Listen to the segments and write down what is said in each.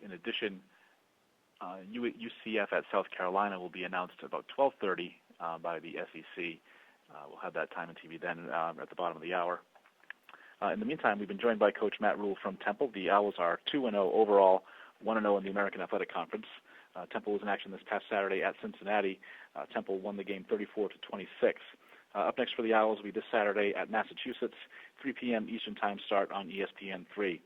In addition, UCF at South Carolina will be announced about 12:30 by the SEC. We'll have that time on TV then at the bottom of the hour. In the meantime, we've been joined by Coach Matt Rhule from Temple. The Owls are 2-0 overall, 1-0 in the American Athletic Conference. Temple was in action this past Saturday at Cincinnati. Temple won the game 34-26. Up next for the Owls will be this Saturday at Massachusetts, 3 p.m. Eastern Time start on ESPN3.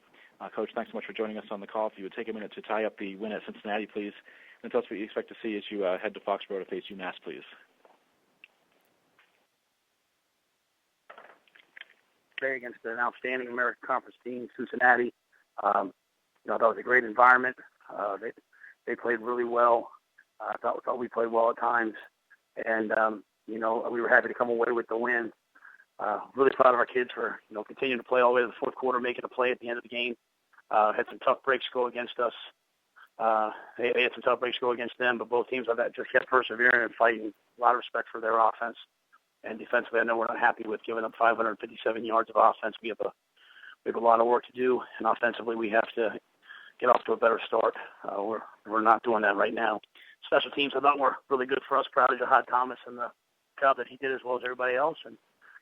Coach, thanks so much for joining us on the call. If you would take a minute to tie up the win at Cincinnati, please, and tell us what you expect to see as you head to Foxborough to face UMass, please. Play against an outstanding American Conference team, Cincinnati. That was a great environment. They played really well. I thought we played well at times, and we were happy to come away with the win. Really proud of our kids for continuing to play all the way to the fourth quarter, making a play at the end of the game. Had some tough breaks go against us. They had some tough breaks go against them, but both teams just kept persevering and fighting. A lot of respect for their offense. And defensively, I know we're not happy with giving up 557 yards of offense. We have a lot of work to do, and offensively, we have to get off to a better start. We're not doing that right now. Special teams, I thought, were really good for us. Proud of Jahad Thomas and the job that he did as well as everybody else. And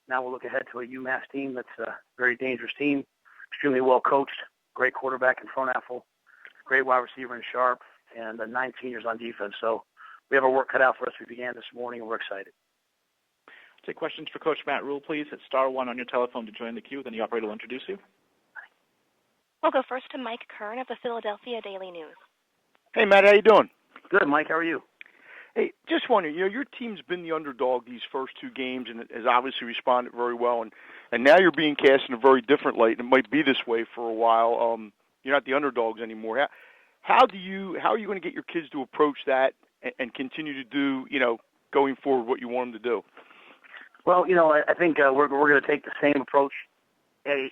now we'll look ahead to a UMass team that's a very dangerous team, extremely well coached, great quarterback in front Fronaffle, great wide receiver in Sharp, and 9 seniors on defense. So we have our work cut out for us. We began this morning, and we're excited. Take questions for Coach Matt Rhule, please. Hit *1 on your telephone to join the queue. Then the operator will introduce you. We'll go first to Mike Kern of the Philadelphia Daily News. Hey, Matt, how you doing? Good, Mike. How are you? Hey, just wondering, your team's been the underdog these first 2 games and has obviously responded very well, and now you're being cast in a very different light, and it might be this way for a while. You're not the underdogs anymore. How are you going to get your kids to approach that and continue to do, going forward what you want them to do? Well, I think we're going to take the same approach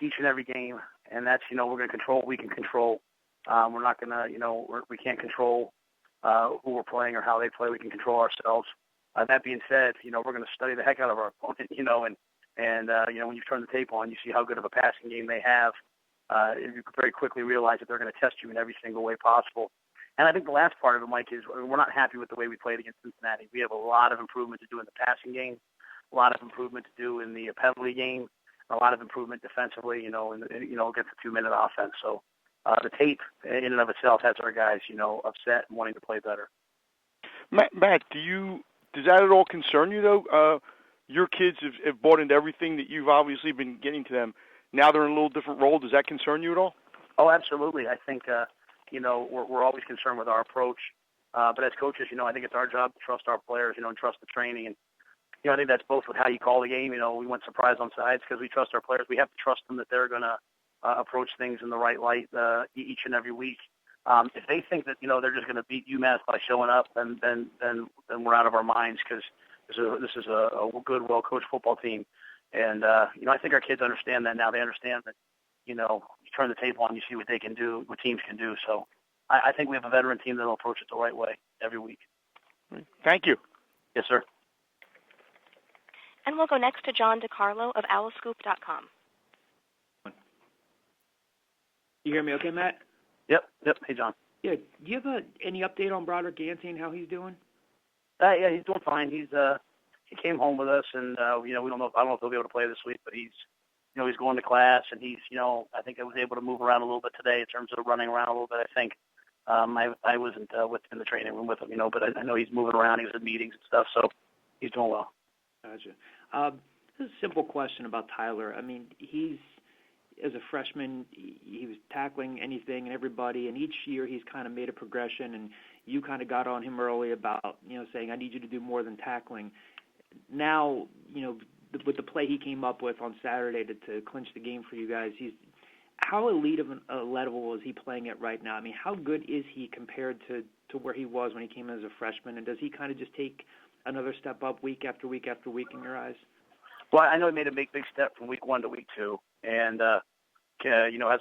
each and every game, and that's, we're going to control what we can control. We're not going to, we can't control who we're playing or how they play. We can control ourselves. That being said, we're going to study the heck out of our opponent, and when you turn the tape on, you see how good of a passing game they have. You very quickly realize that they're going to test you in every single way possible. And I think the last part of it, Mike, is we're not happy with the way we played against Cincinnati. We have a lot of improvement to do in the passing game, a lot of improvement to do in the penalty game, a lot of improvement defensively, against the 2-minute offense. So the tape in and of itself has our guys, upset and wanting to play better. Matt, does that at all concern you, though? Your kids have bought into everything that you've obviously been getting to them. Now they're in a little different role. Does that concern you at all? Oh, absolutely. I think, we're always concerned with our approach. But as coaches, I think it's our job to trust our players, and trust the training. And, I think that's both with how you call the game. We want surprise on sides because we trust our players. We have to trust them that they're going to approach things in the right light each and every week. If they think that, they're just going to beat UMass by showing up, then we're out of our minds because this is a good, well-coached football team. And, I think our kids understand that now. They understand that, you turn the tape on, you see what they can do, what teams can do. So I think we have a veteran team that will approach it the right way every week. Thank you. Yes, sir. And we'll go next to John DiCarlo of owlscoop.com. You hear me okay, Matt? Yep. Hey, John. Yeah. Do you have any update on Broderick Gansey and how he's doing? Yeah, he's doing fine. He came home with us, and we don't know. I don't know if he'll be able to play this week, but he's going to class, and he's I think I was able to move around a little bit today in terms of running around a little bit. I think I wasn't in the training room with him, but I know he's moving around. He was at meetings and stuff, so he's doing well. Gotcha. This is a simple question about Tyler. I mean, as a freshman, he was tackling anything and everybody, and each year he's kind of made a progression, and you kind of got on him early about, saying, I need you to do more than tackling. Now, with the play he came up with on Saturday to clinch the game for you guys, how elite of a level is he playing at right now? I mean, how good is he compared to where he was when he came in as a freshman, and does he kind of just take another step up week after week after week in your eyes? Well, I know he made a big step from week 1 to week 2, and has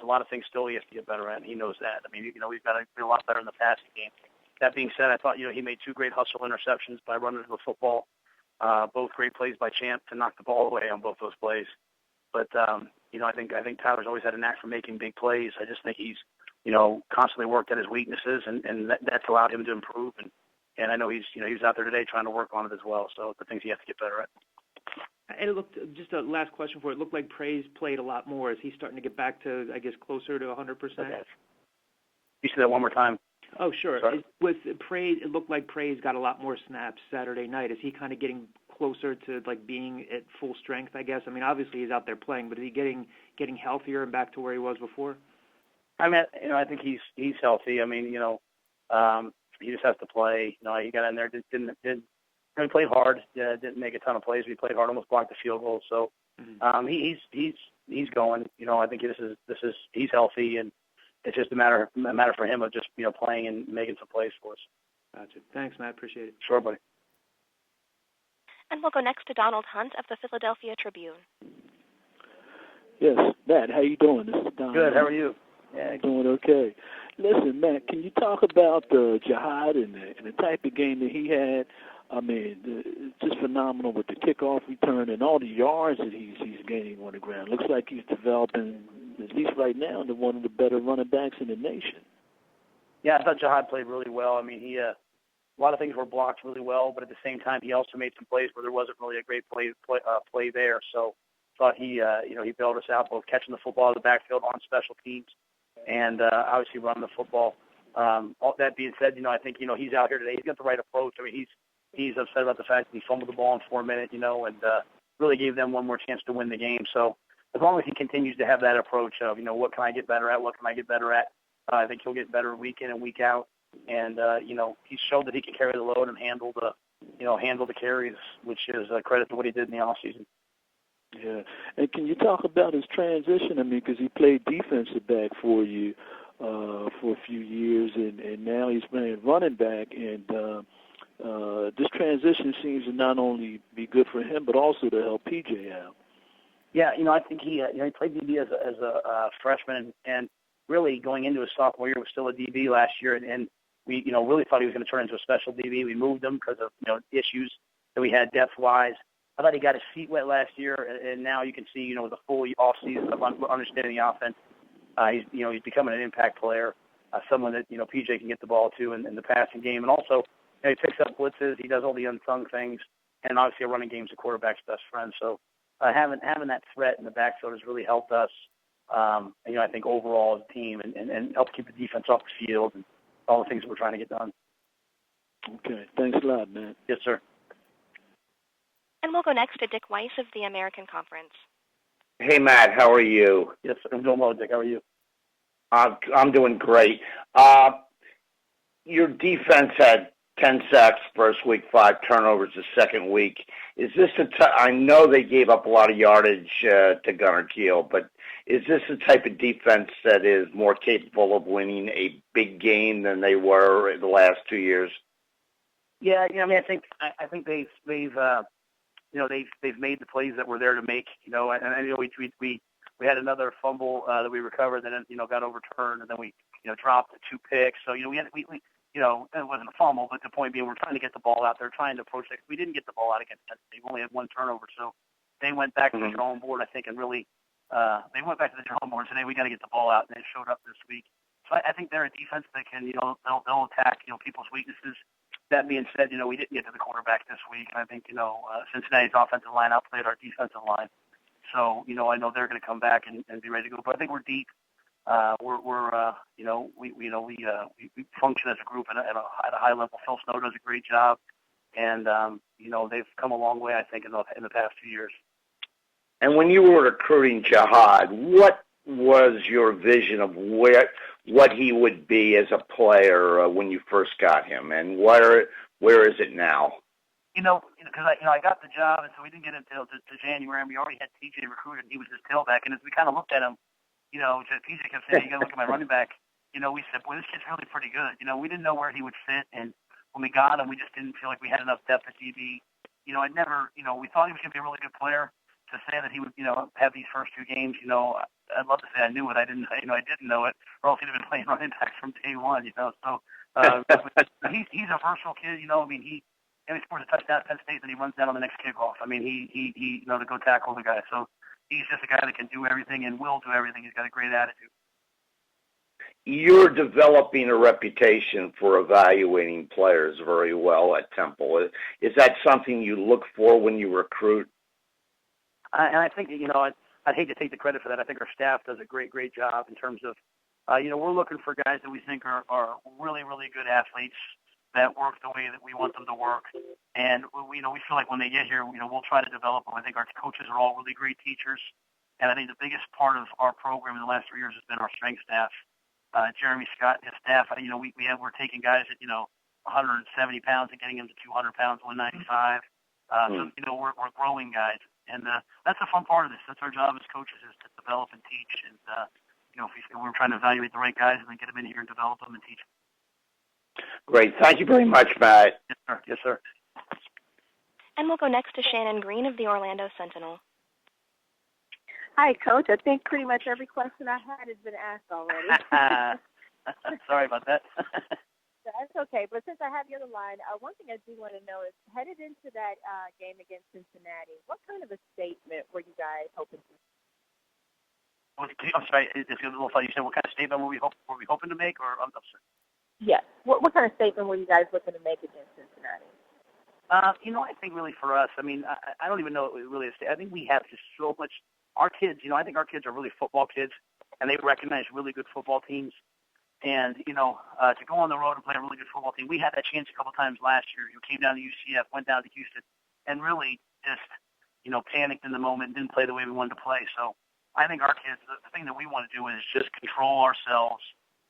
a lot of things still he has to get better at, and he knows that. I mean, we've got to be a lot better in the passing game. That being said, I thought he made 2 great hustle interceptions by running the football, both great plays by Champ to knock the ball away on both those plays. But I think Tyler's always had a knack for making big plays. I just think he's constantly worked at his weaknesses, and that's allowed him to improve. And I know he's out there today trying to work on it as well. So the things he has to get better at. And it looked, just a last question for it, looked like Praise played a lot more. Is he starting to get back to, I guess, closer to 100%? Okay. You say that one more time. Oh, sure. Sorry? With Praise, it looked like Praise got a lot more snaps Saturday night. Is he kind of getting closer to being at full strength, I guess? I mean, obviously he's out there playing, but is he getting healthier and back to where he was before? I mean, I think he's healthy. I mean, he just has to play. He got in there, he played hard. Didn't make a ton of plays, but he played hard, almost blocked the field goal. So he's going. I think he's healthy, and it's just a matter for him of just playing and making some plays for us. Gotcha. Thanks, Matt. Appreciate it. Sure, buddy. And we'll go next to Donald Hunt of the Philadelphia Tribune. Yes, Matt, how you doing? This is Don. Good. How are you? Yeah, doing okay. Listen, Matt, can you talk about Jihad and the type of game that he had? I mean, it's just phenomenal with the kickoff return and all the yards that he's gaining on the ground. Looks like he's developing, at least right now, into one of the better running backs in the nation. Yeah, I thought Jihad played really well. I mean, a lot of things were blocked really well, but at the same time, he also made some plays where there wasn't really a great play there. So thought he bailed us out, both catching the football out of the backfield on special teams and obviously running the football. All that being said, I think he's out here today. He's got the right approach. I mean, he's upset about the fact that he fumbled the ball in 4 minutes, and really gave them one more chance to win the game. So as long as he continues to have that approach of, what can I get better at? What can I get better at? I think he'll get better week in and week out. And, he showed that he can carry the load and handle the carries, which is a credit to what he did in the offseason. Yeah. And can you talk about his transition? I mean, because he played defensive back for you for a few years, and now he's playing running back. And this transition seems to not only be good for him, but also to help PJ out. Yeah, I think he played DB as a freshman, and really going into his sophomore year was still a DB last year, and we really thought he was going to turn into a special DB. We moved him because of issues that we had depth-wise. I thought he got his feet wet last year, and now you can see with a full off-season of understanding the offense, he's becoming an impact player, someone that PJ can get the ball to in the passing game, and also he picks up blitzes. He does all the unsung things, and obviously a running game is a quarterback's best friend. So having that threat in the backfield has really helped us. I think overall as a team, and help keep the defense off the field and all the things that we're trying to get done. Okay, thanks a lot, man. Yes, sir. And we'll go next to Dick Weiss of the American Conference. Hey, Matt, how are you? Yes, sir. I'm doing well, Dick. How are you? I'm doing great. Your defense had 10 sacks first week, 5 turnovers the second week. Is this I know they gave up a lot of yardage to Gunnar Kiel, but is this the type of defense that is more capable of winning a big game than they were in the last 2 years? Yeah, I think they've made the plays that were there to make. And I know we had another fumble that we recovered, and then got overturned, and then we dropped the 2 picks. So we it wasn't a fumble, but the point being, we're trying to get the ball out there, trying to approach it. We didn't get the ball out against Penn State. We only had 1 turnover, so they went back to the drawing board, I think, and really they went back to the drawing board today. We got to get the ball out, and they showed up this week. So I think they're a defense that can, they'll attack, people's weaknesses. That being said, we didn't get to the quarterback this week. I think, Cincinnati's offensive line outplayed our defensive line. So, I know they're going to come back and be ready to go. But I think we're deep. We function as a group at a high level. Phil Snow does a great job, and they've come a long way, I think, in the past few years. And when you were recruiting Jihad, what was your vision of what he would be as a player when you first got him, and where is it now? Because I got the job, and so we didn't get until to January, and we already had TJ recruited, and he was his tailback. And as we kind of looked at him, TJ kept saying, "You got to look at my running back." We said, "Boy, this kid's really pretty good." We didn't know where he would fit, and when we got him, we just didn't feel like we had enough depth at DB. I never, we thought he was going to be a really good player. To say that he would, have these first 2 games, I'd love to say I knew it. I didn't know it, or else he'd have been playing running back from day one. So he's a versatile kid. He scores a touchdown at Penn State, and he runs down on the next kickoff. He to go tackle the guy. So he's just a guy that can do everything and will do everything. He's got a great attitude. you're developing a reputation for evaluating players very well at Temple. Is that something you look for when you recruit? And I think, I'd hate to take the credit for that. I think our staff does a great job in terms of, we're looking for guys that we think are really, really good athletes that work the way that we want them to work. And, we feel like when they get here, we'll try to develop them. I think our coaches are all really great teachers. And I think the biggest part of our program in the last 3 years has been our strength staff. Jeremy Scott and his staff, we're taking guys at, 170 pounds and getting them to 200 pounds, 195. We're growing guys. And that's a fun part of this. That's our job as coaches, is to develop and teach. And, we're trying to evaluate the right guys and then get them in here and develop them and teach them. Great. Thank you very much, Matt. Yes, sir. Yes, sir. And we'll go next to Shannon Green of the Orlando Sentinel. Hi, Coach. I think pretty much every question I had has been asked already. Sorry about that. That's okay. But since I have you on the line, one thing I do want to know is, headed into that game against Cincinnati, what kind of a statement were you guys hoping to? I'm sorry. It's a little funny. You said what kind of statement were we hoping to make, or I'm sorry. Yes. What kind of statement were you guys looking to make against Cincinnati? I think really for us, I don't even know what really is. I think we have just so much. Our kids, I think our kids are really football kids, and they recognize really good football teams. And, to go on the road and play a really good football team, we had that chance a couple times last year. You came down to UCF, went down to Houston, and really just, panicked in the moment and didn't play the way we wanted to play. So I think our kids, the thing that we want to do is just control ourselves,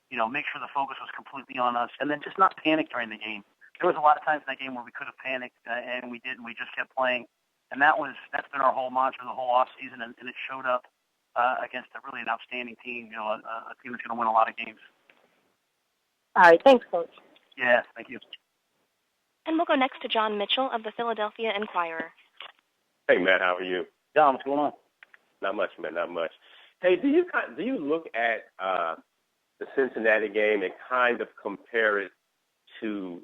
make sure the focus was completely on us, and then just not panic during the game. There was a lot of times in that game where we could have panicked, and we didn't. We just kept playing. And that's been our whole mantra the whole off season, and it showed up against really an outstanding team, a team that's going to win a lot of games. All right. Thanks, Coach. Yeah, thank you. And we'll go next to John Mitchell of the Philadelphia Inquirer. Hey, Matt, how are you? John, what's going on? Not much, man, not much. Hey, do you look at the Cincinnati game and kind of compare it to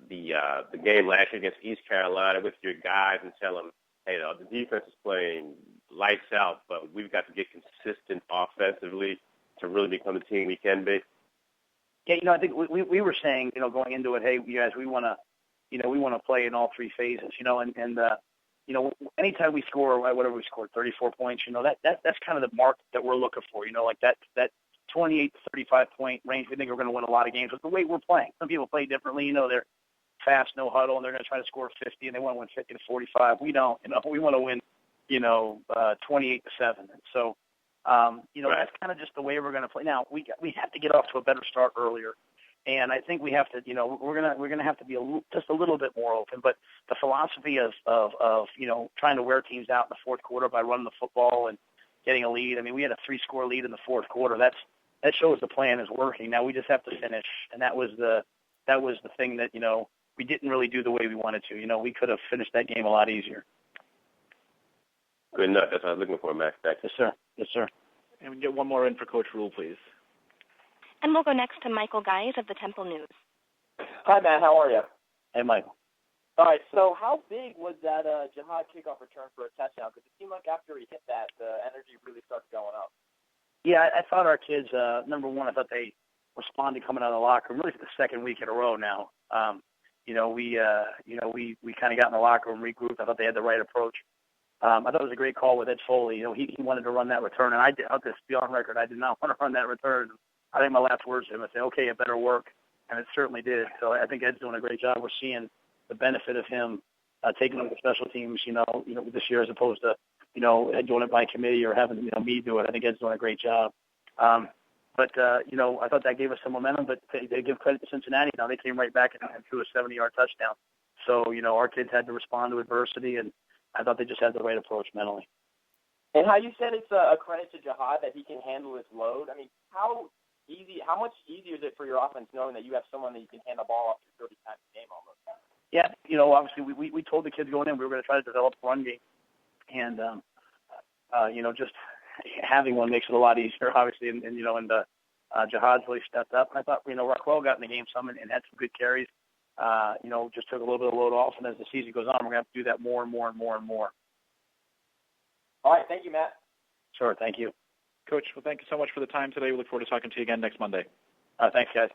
the game last year against East Carolina with your guys and tell them, hey, the defense is playing lights out, but we've got to get consistent offensively to really become the team we can be? Yeah, I think we were saying, going into it, hey, you guys, we want to play in all three phases, and anytime we score, whatever we scored, 34 points, that's kind of the mark that we're looking for, like that 28 to 35 point range. We think we're going to win a lot of games with the way we're playing. Some people play differently, they're fast, no huddle, and they're going to try to score 50, and they want to win 50 to 45. We don't, we want to win, 28 to 7. So, right. That's kind of just the way we're going to play. Now we have to get off to a better start earlier, and I think we have to, we're going to have to be just a little bit more open. But the philosophy of trying to wear teams out in the fourth quarter by running the football and getting a lead. We had a 3-score lead in the fourth quarter. That shows the plan is working. Now we just have to finish, and that was the thing that we didn't really do the way we wanted to. We could have finished that game a lot easier. Good enough. That's what I was looking for, Max. Thanks. Yes, sir. Yes, sir. And we get one more in for Coach Rhule, please. And we'll go next to Michael Geis of the Temple News. Hi, Matt. How are you? Hey, Michael. All right. So how big was that Jihad kickoff return for a touchdown? Because it seemed like after he hit that, the energy really started going up. Yeah, I thought our kids, number one, I thought they responded coming out of the locker room, really for the second week in a row now. We kind of got in the locker room, regrouped. I thought they had the right approach. I thought it was a great call with Ed Foley. He wanted to run that return, and I'll just be on record, I did not want to run that return. I think my last words to him, I said, okay, it better work, and it certainly did. So I think Ed's doing a great job. We're seeing the benefit of him taking over special teams, this year as opposed to, doing it by committee or having, me do it. I think Ed's doing a great job. I thought that gave us some momentum, but they give credit to Cincinnati. Now they came right back and threw a 70-yard touchdown. So, our kids had to respond to adversity, and I thought they just had the right approach mentally. And how you said it's a credit to Jihad that he can handle his load. How much easier is it for your offense knowing that you have someone that you can hand the ball off to 30 times a game almost? Yeah, obviously we told the kids going in we were going to try to develop a run game. And, just having one makes it a lot easier, obviously. And Jihad's really stepped up. And I thought, Rockwell got in the game some and had some good carries. Just took a little bit of load off. And as the season goes on, we're going to have to do that more and more and more and more. All right. Thank you, Matt. Sure. Thank you. Coach, well, thank you so much for the time today. We look forward to talking to you again next Monday. Thanks, guys.